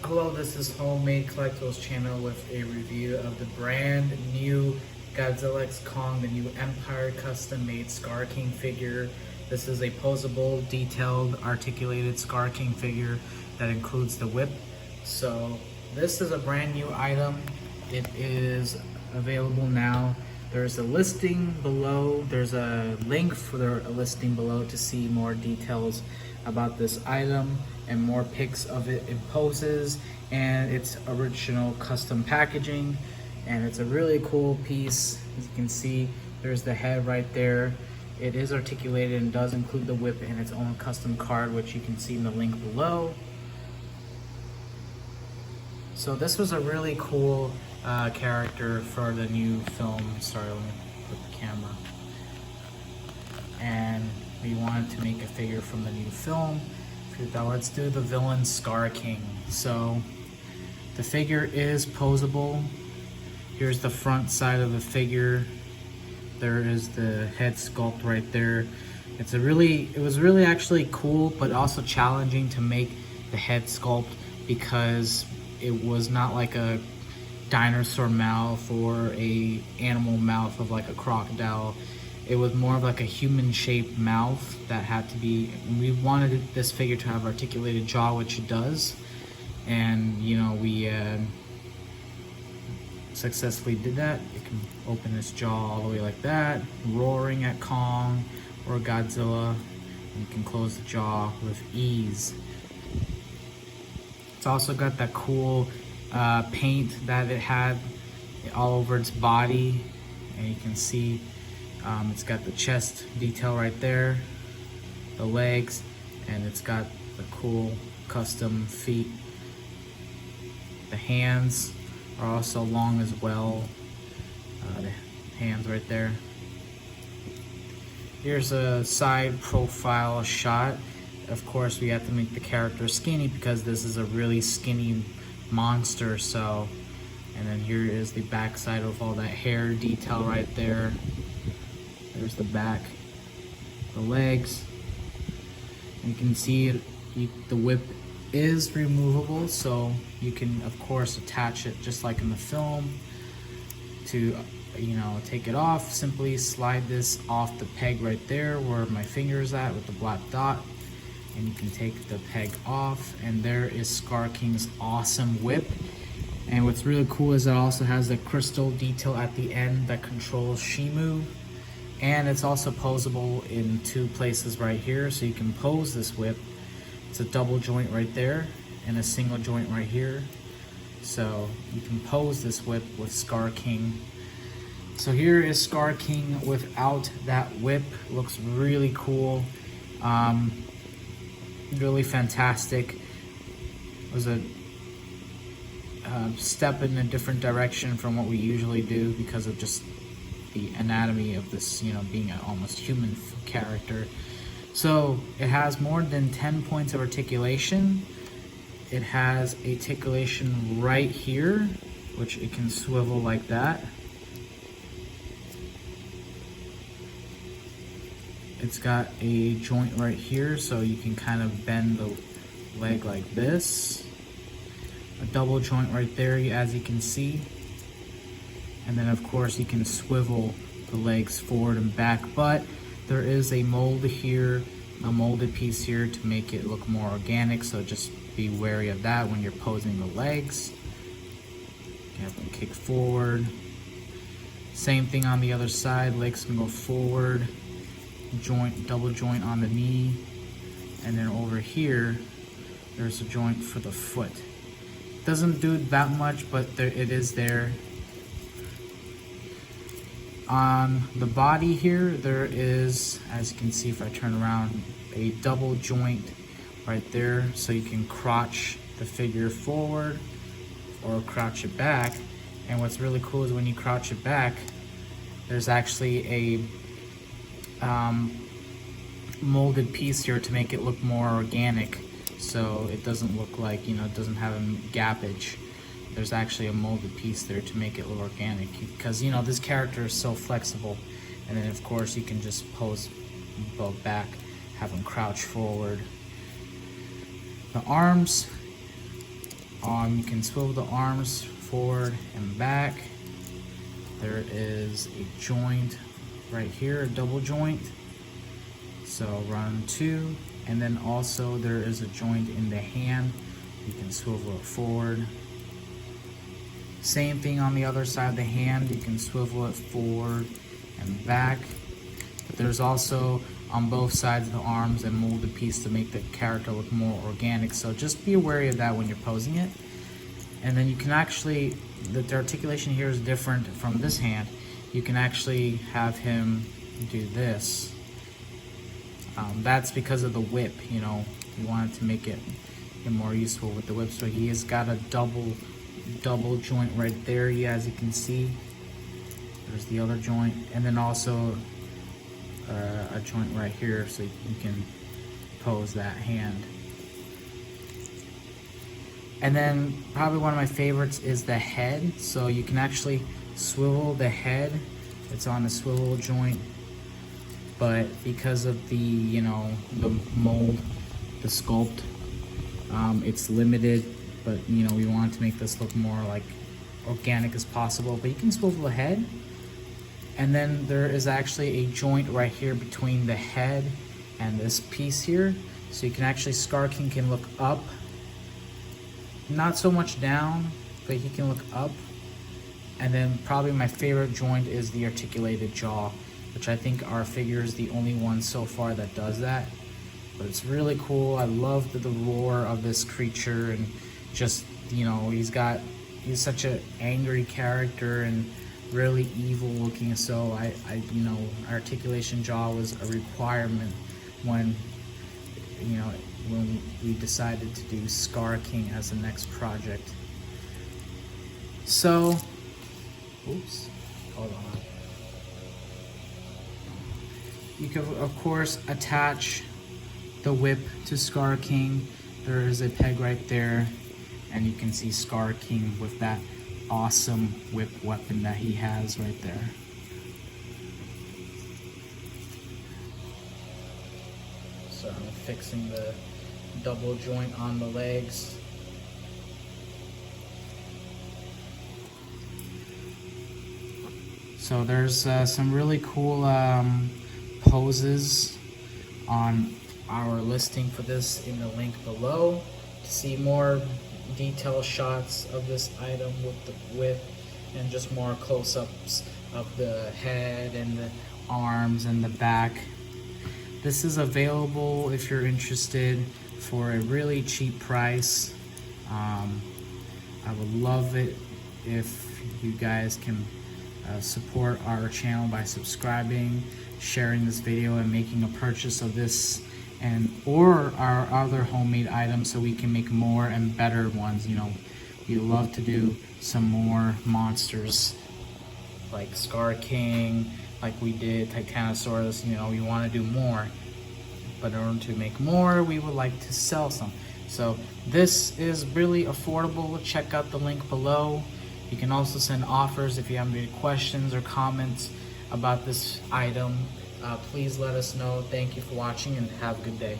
Hello, this is Homemade Collectibles channel with a review of the brand new Godzilla x Kong, the new Empire custom made Scar King figure. This is a posable, detailed, articulated Scar King figure that includes the whip. So this is a brand new item. It is available now. There's a listing below. There's a link for a listing below to see more details about this item and more pics of it in poses and its original custom packaging. And it's a really cool piece. As you can see, there's the head right there. It is articulated and does include the whip and its own custom card, which you can see in the link below. So this was a really cool character for the new film. Sorry, let me put the camera. And we wanted to make a figure from the new film. Now let's do the villain Scar King. So the figure is posable. Here's the front side of the figure. There is the head sculpt right there. It was really actually cool, but also challenging to make the head sculpt because it was not like a dinosaur mouth or a animal mouth of like a crocodile. It was more of like a human-shaped mouth that had to be. We wanted this figure to have articulated jaw, which it does, and you know we successfully did that. You can open this jaw all the way like that, roaring at Kong or Godzilla. And you can close the jaw with ease. It's also got that cool paint that it had all over its body, and you can see it's got the chest detail right there, the legs, and it's got the cool custom feet. The hands are also long as well. The hands right there. Here's a side profile shot. Of course, we have to make the character skinny because this is a really skinny monster. So, and then here is the back side of all that hair detail right there. There's the back, the legs. You can see the whip is removable, so you can of course attach it just like in the film. To take it off, simply slide this off the peg right there where my finger is at with the black dot, and you can take the peg off, and there is Scar King's awesome whip. And what's really cool is it also has the crystal detail at the end that controls Shimu. And it's also posable in two places right here, so you can pose this whip. It's a double joint right there and a single joint right here. So you can pose this whip with Scar King. So here is Scar King without that whip. Looks really cool. Really fantastic. It was a step in a different direction from what we usually do because of just the anatomy of this, being an almost human character. So it has more than 10 points of articulation. It has articulation right here, which it can swivel like that. It's got a joint right here, so you can kind of bend the leg like this. A double joint right there, as you can see. And then of course you can swivel the legs forward and back, but there is a mold here, a molded piece here to make it look more organic, so just be wary of that when you're posing the legs. You have them kick forward. Same thing on the other side, legs can go forward, joint, double joint on the knee, and then over here there's a joint for the foot. Doesn't do that much, but it is there. On the body here, there is, as you can see if I turn around, a double joint right there, so you can crotch the figure forward or crouch it back. And what's really cool is when you crouch it back, there's actually a molded piece here to make it look more organic, so it doesn't look like, it doesn't have a gappage. There's actually a molded piece there to make it look organic, because this character is so flexible. And then of course you can just pose both back, have him crouch forward. The arms You can swivel the arms forward and back. There is a joint right here, a double joint. So run 2, and then also there is a joint in the hand. You can swivel it forward. Same thing on the other side of the hand. You can swivel it forward and back. But there's also on both sides of the arms a molded piece to make the character look more organic. So just be wary of that when you're posing it. And then you can actually, the articulation here is different from this hand. You can actually have him do this. That's because of the whip, you know, you wanted to make it more useful with the whip. So he has got a double joint right there, as you can see. There's the other joint, and then also a joint right here, so you can pose that hand. And then probably one of my favorites is the head. So you can actually swivel the head. It's on a swivel joint, but because of the, you know, the mold, the sculpt, it's limited. But you know, we want to make this look more like organic as possible. But you can swivel the head, and then there is actually a joint right here between the head and this piece here, so you can actually, Scar King can look up, not so much down, but he can look up. And then probably my favorite joint is the articulated jaw, which I think our figure is the only one so far that does that. But it's really cool. I love the roar of this creature, and just, you know, he's such an angry character and really evil looking. So I you know, articulation jaw was a requirement when, you know, when we decided to do Scar King as the next project. So, oops, hold on. You can of course attach the whip to Scar King. There is a peg right there, and you can see Scar King with that awesome whip weapon that he has right there. So I'm fixing the double joint on the legs. So there's some really cool poses on our listing for this in the link below to see more detailed shots of this item with the whip, and just more close-ups of the head and the arms and the back. This is available if you're interested for a really cheap price. I would love it if you guys can support our channel by subscribing, sharing this video, and making a purchase of this or our other homemade items, so we can make more and better ones. You know, we love to do some more monsters like Scar King, like we did Titanosaurus. You know, we want to do more, but in order to make more, we would like to sell some. So this is really affordable. Check out the link below. You can also send offers if you have any questions or comments about this item. Please let us know. Thank you for watching, and have a good day.